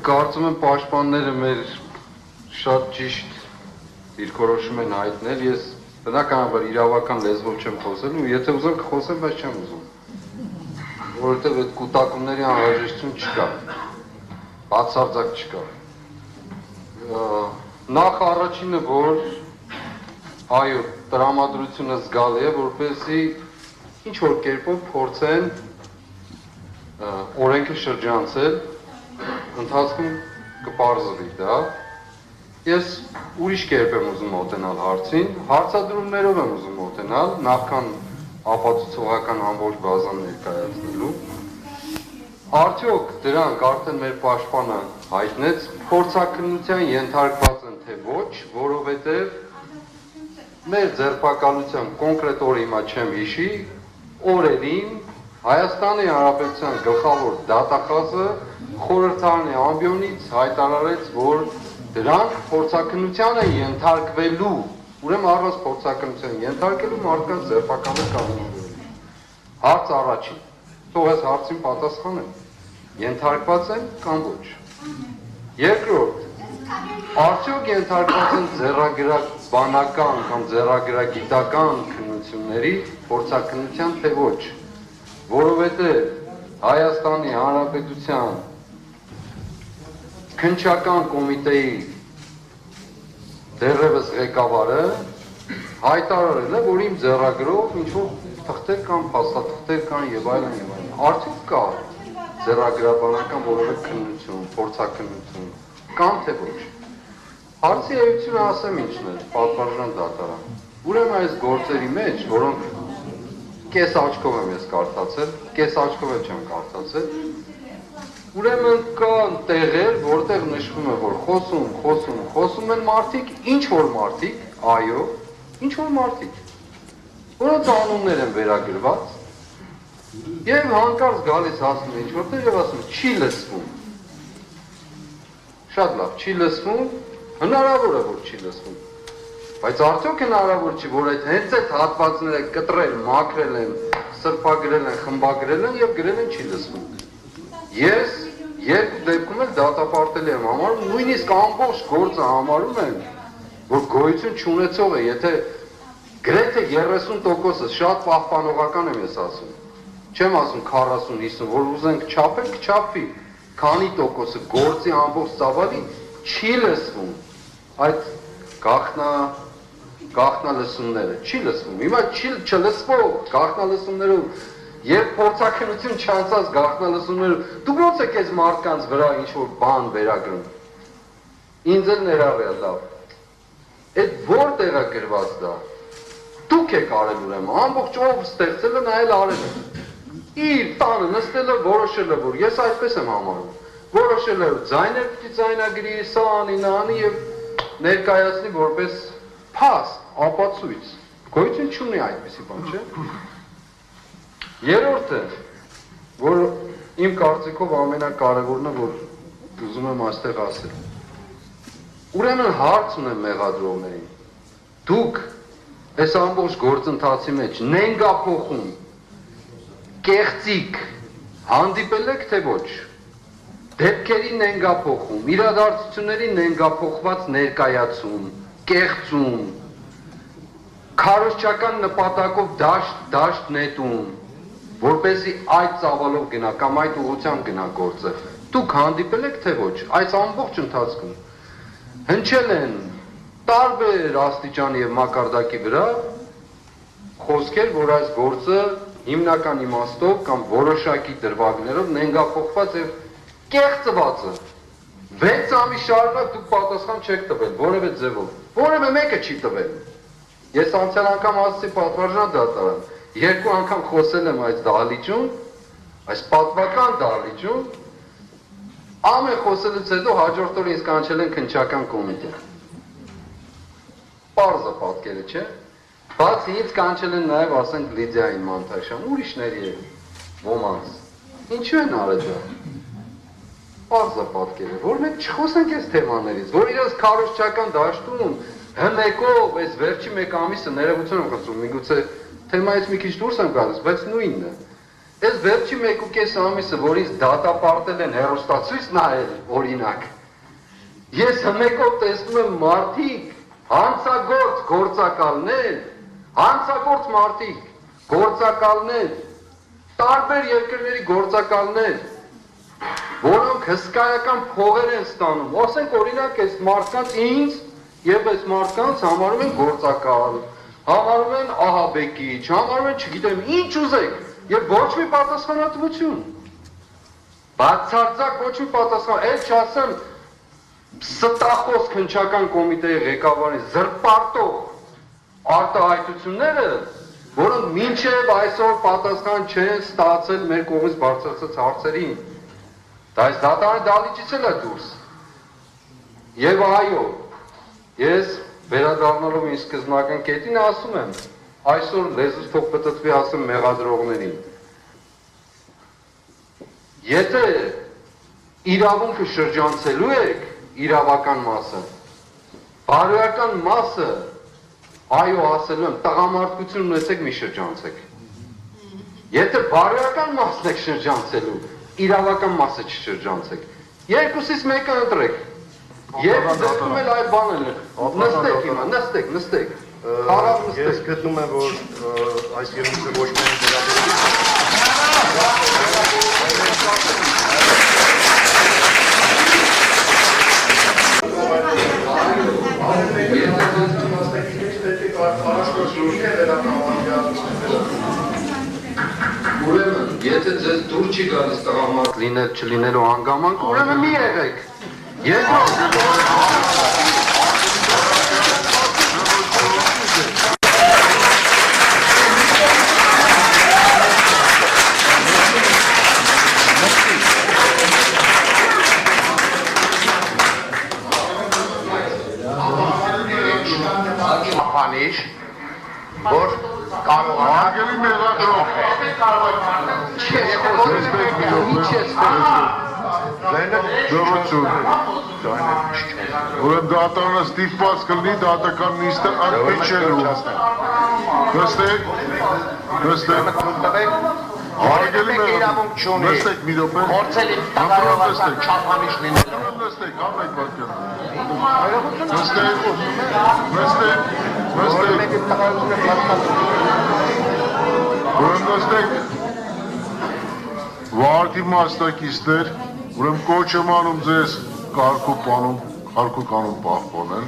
Կարծում եմ պաշտպանները մեր շատ ճիշտ դիրքորոշում են հայտնել, ես բնականաբար իրավական լեզվով չեմ խոսելու, եթե ուզեմ կխոսեմ, բայց չեմ ուզում, որովհետև այդ կուտակումների անհրաժեշտություն չկա, բացարձակ չկա։ Նախ առաջինը, որ այո, տրամադրությունը զգալի է, որպեսզի ինչ-որ կերպով փորձեն օրենքը շրջանցել, ընթացքում կպարզվի դա։ Ես ուրիշ կերպ եմ ուզում մոտենալ հարցին, հարցադրումներով եմ ուզում մոտենալ, նախքան ապացուցողական ամբողջ բազան ներկայացնելու։ Արդյոք դրանք արդեն մեր պաշտպանը հայտնեց, փորձաքննության ենթարկված են թե ոչ, որովհետև մեր ձերբակալության կոնկրետ օրը հիմա չեմ հիշի, օրերին Հայաստանի Հանրապետության գլխավոր դատախազը խորհրդարանի ամբիոնից հայտարարեց, որ դրանք փորձաքննության են ենթարկվելու, ուրեմն առանց փորձաքննության ենթարկելու մարդկանց ձերբակալել կանոնավորել։ Հարց առաջին, թող այս հարցին պատասխանեմ, ենթարկված են կամ ոչ։ Երկրորդ, արդյոք ենթարկված են ձեռագրաբանական կամ ձեռագրագիտական քննությունների փորձաքննության թե ոչ, որովհետև Հայաստանի Հանրապետության քննչական կոմիտեի դեռևս ղեկավարը հայտարարել է, որ իմ ձեռագրով ինչ-որ թղթեր կան, փաստաթղթեր կան եւ այլն եւ այլն։ Արդյոք կա ձեռագրաբանական որևէ քննություն, փորձաքննություն, կամ թե ոչ։ Հարցի էությունը ասեմ ինչն է, պատվարժան դատարան։ Ուրեմն այս գործերի մեջ, որոնք կես աչքով եմ ես կարդացել, կես աչքով էլ չեմ կարդացել, ուրեմն կան տեղեր, որտեղ նշվում է, որ խոսում են մարդիկ, ինչ-որ մարդիկ, այո, ինչ-որ մարդիկ, որոնց անուններ են վերագրված, եւ հանկարծ գալիս հասնում է ինչ-որտեղ եւ ասում չի լսվում։ Շատ լավ, չի լսվում, հնարավոր է, որ չի լսվում, բայց արդյոք հնարավոր չի, որ այդ հենց այդ հատվածները կտրել, մաքրել են, սրբագրել են, խմբագրել են եւ գրել են չի լսվում։ Ես երկու դեպքում էլ դատապարտելի եմ համարում, նույնիսկ ամբողջ գործը համարում եմ, որ գոյություն չունեցող է, եթե գրեթե 30%-ը շատ պահպանողական եմ ես ասում, չեմ ասում 40-50, որ ուզենք չափել, կչափվի, քանի տոկոսը գործի ամբողջ ծավալի չի լսվում, այդ գաղտնալսումները, չի լսվում, հիմա չլսվող գաղտնալսումներով Երբ փորձաքննություն չանցած գաղտնալսումներով, դու ո՞նց եք այս մարդկանց վրա ինչ-որ բան վերագրում։ Ինձ էլ ներառյալ լավ։ Այդ որտեղ է գրված դա։ Դուք եք արել ուրեմն, ամբողջ ով ստեղծել է, նա էլ արել է։ Իր տանը նստել է, որոշել է, որ ես այսպես եմ համարում։ Որոշել է ձայներ պիտի ձայնագրի, սա անի, նա անի եւ ներկայացնի որպես փաստ, ապացույց։ Գոյություն չունի այդպիսի բան, չէ՞։ Երրորդը, որ իմ կարծիքով ամենակարևորն է, որ ուզում եմ այստեղ ասել։ Ուրեմն հարց ունեմ մեղադրողներին։ Դուք այս ամբողջ գործընթացի մեջ նենգափոխում, կեղծիք հանդիպել եք թե ոչ։ Դեպքերի նենգափոխում, իրադարձությունների նենգափոխված ներկայացում, կեղծում, քարոզչական նպատակով դաշտ նետում, որպեսզի այդ ծավալով գնա կամ այդ ուղղությամբ գնա գործը։ Դուք հանդիպել եք թե ոչ, այս ամբողջ ընթացքում հնչել են տարբեր աստիճանի եւ մակարդակի վրա խոսքեր, որ այս գործը հիմնական իմաստով կամ որոշակի դրվագներով նենգափոխված եւ կեղծված է։ 6 ամիս շարունակ դուք պատասխան չեք տվել, որևէ ձևով, որևէ մեկը չի տվել։ Ես անցյալ անգամ ասացի պատվարժան դատարան, 2 անգամ խոսել եմ այս դահլիճում, այս պատմական դահլիճում, ամեն խոսելուց հետո հաջորդ օրը ինձ կանչել են քննչական կոմիտե։ Պարզ է պատկերը, չէ՞։ Բացի ինձ կանչել են նաև ասենք Լիդիային Մանթաշյան, ուրիշների ոմանց։ Ինչու են արել դա։ Պարզ է պատկերը, որ մենք չխոսենք այս թեմաներից, որ իրենց քարոզչական դաշտում հմեկով այս վերջի 1 ամիսը ներողություն եմ խնդրում, միգուցե թեմայից մի քիչ դուրս եմ գալիս, բայց նույնն է։ Այս վերջի 1.5 ամիսը, որ ինձ դատապարտել են հեռուստացույց նայել, օրինակ, ես հմեկով տեսնում եմ մարդիկ, հանցագործ գործակալներ, հանցագործ մարդիկ, գործակալներ, տարբեր երկրների գործակալներ, որոնք հսկայական փողեր են ստանում, ասենք օրինակ այս մարդկանց ինձ եւ այս մարդկանց համարում են գործակալ, համարում են ահաբեկիչ, համարում են չգիտեմ ինչ ուզեք եւ ոչ մի պատասխանատվություն, բացարձակ ոչ մի պատասխան, այդ չասեմ ստախոս քննչական կոմիտեի ղեկավարի զրպարտող արտահայտությունները, որոնք մինչև այսօր պատասխան չեն ստացել մեր կողմից բարձրացած հարցերին, դա այս դատարանի դահլիճից էլ է դուրս։ Եվ այո, ես վերադառնալով ինձ սկզբնական կետին ասում եմ, այսօր լեզուս թող պտտվի ասեմ մեղադրողներին։ Եթե իրավունքը շրջանցելու եք իրավական մասը, բարոյական մասը, այո ասելու եմ, տղամարդկություն ունեցեք մի շրջանցեք։ Եթե բարոյական մասն եք շրջանցելու, իրավական մասը չշրջանցեք։ Երկուսից մեկը ընտրեք։ Եվ դեպքում էլ այլ բան են։ Նստեք հիմա, նստեք։ Հարավ նստեք։ Ես գտնում եմ, որ այս երևույթը ոչ միայն Ուրեմն, եթե ձեզ դուր չի գալիս տղամարդ լինել չլինելու հանգամանք, ուրեմն մի եղեք։ Չափանիշ, որ կարողանա Արգելի մեղադրող, ուրեմն դատարանը ստիպված կլինի դատական նիստը ընդմիջելու։ Նստեք, արգելի մեղադրող, նստեք մի րոպե, փորձել իմ տղայողական չափանիշ լինելու։ նստեք, համեք պատկերն։ Ուրեմն նստեք, վարդի մասնակիցներ, ուրեմն կոչ եմ անում ձեզ կարգու կանոն պահպանել,